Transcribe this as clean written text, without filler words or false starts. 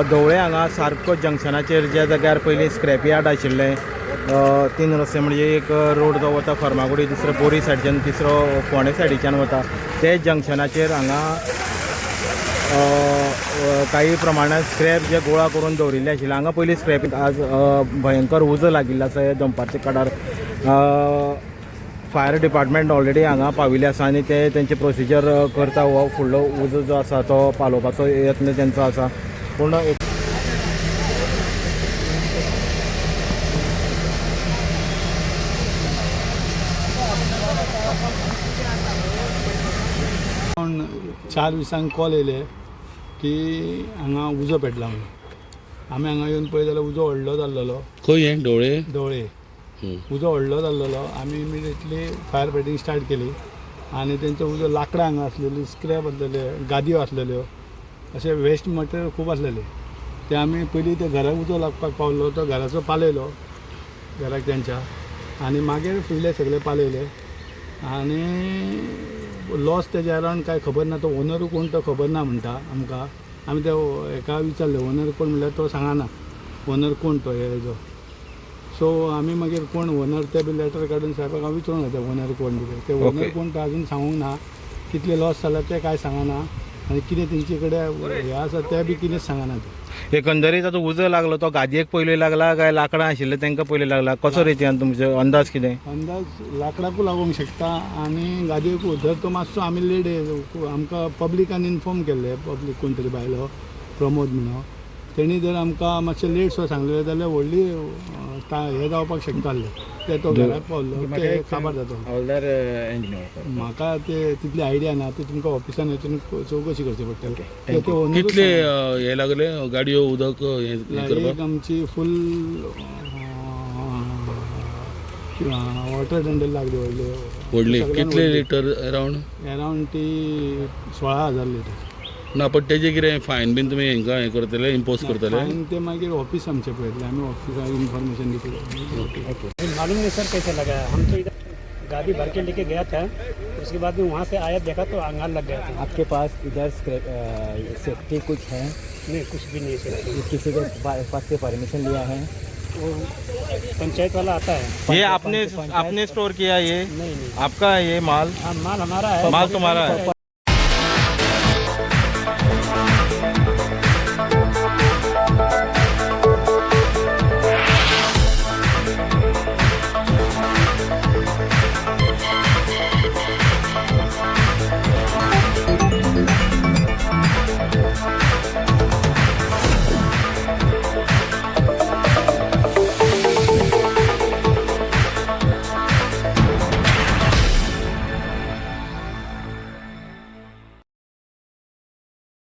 धवळे हांगा सारको जंक्शनाचेर ज्या जाग्यार पयलीं स्क्रॅप यार्ड आशिल्लें, 3 रस्ते म्हणजे एक रोड जो वता फर्मागुडी, दुसरो बोरी सायडीच्यान, तिसरो फोंडे सायडीच्यान वता, ते जंक्शनाचेर हांगा काही प्रमाणात स्क्रॅप जे गोळा करून दवरिल्ले आशिल्ले. हांगा पयलीं स्क्रॅप आज भयंकर उजो लागिल्लो आसा हे दनपारच्या काळार. फायर डिपार्टमेंट ऑलरेडी हांगा पाविल्ले आसा आनी ते तेंचे प्रोसिजर करता. हो फुडलो उजो जो आसा तो पालोवपाचो यत्न तेंचो आसा. पूण चार दिसांक कॉल येयले की हांगा उजो पेटला म्हणून. आमी हांगा येवन पळय जाल्यार उजो व्हडलो जाल्लो. खंय हे डोळे धवळे उजो व्हडलो जाल्लो. आमी इमिडिएटली फायर फायटींग स्टार्ट केली आनी तेंचो उजो लाकडां हांगा आसलेली, स्क्रॅप आसलेले, गादयो आसलेल्यो, अशें वेस्ट मटेरियल खूब आसलेले. ते आमी पयलीं ते घराक उजो लागपाक पावलो तो घराचो पालयलो घराक तेंच्या, आनी मागीर फुडले सगळे पालयले. आनी लॉस तेजे अरावंड कांय खबर ना. तो ओनरू कोण तो खबर ना म्हणटा आमकां. आमी ते हेका विचारलें ओनर कोण म्हणल्यार तो सांगना ओनर कोण तो हेजो. सो आमी मागीर कोण ओनर ते बी लेटर काडून साहेबाक हांव विचारूंक येता ओनर कोण बी ते ओनर कोण तो अजून सांगूंक ना. कितले लॉस जाला ते कांय सांगना आनी कितें तेंचे कडेन हें आसा ते बी कितेंच सांगना ते. एकंदरीत आतां उजो लागलो तो गादयेक पयलीं लागला काय लाकडां आशिल्ले तांकां पयलीं लागला? कसो रितीन तुमचो अंदाज कितें? अंदाज लाकडाकूय लागूंक शकता आनी गादयेकूय. जर तो मातसो आमी लेट आमकां पब्लिकान इन्फॉर्म केल्ले, पब्लीक कोण तरी बायलो प्रमोद म्हणून, तेणी जर आमकां मातशें लेट सो सांगलें जाल्यार व्हडली हें जावपाक शकता आसलें. ते तो घराक पावलो ते काबार जाता. म्हाका ते तितली आयडिया ना. ते तुमकां ऑफिसान वचून चवकशी करची पडटली. कितले हे लागले गाडयो उदक एक आमची फूल वॉटर टँकर लागली व्हडली. कितले लिटर अरावंड ती 16,000 लिटर. ना पण तेजे कितें फायन बीन तुमी हांकां हें करतले, इम्पोज करतले? फायन ते मागीर ऑफिस आमचे पळयतले. आमी ऑफिसाक इन्फॉर्मेशन दितले. मालूम नहीं सर कैसे लगा है. हम तो इधर गाड़ी भर के लेके गया था, उसके बाद में वहाँ से आया देखा तो अंगार लग गया था. आपके पास इधर सेफ्टी कुछ है? नहीं कुछ भी नहीं सर. किसी के पास से परमिशन लिया है? वो पंचायत वाला आता है. ये आपने स्टोर किया? ये नहीं आपका ये माल? हाँ माल हमारा है. माल तुम्हारा है?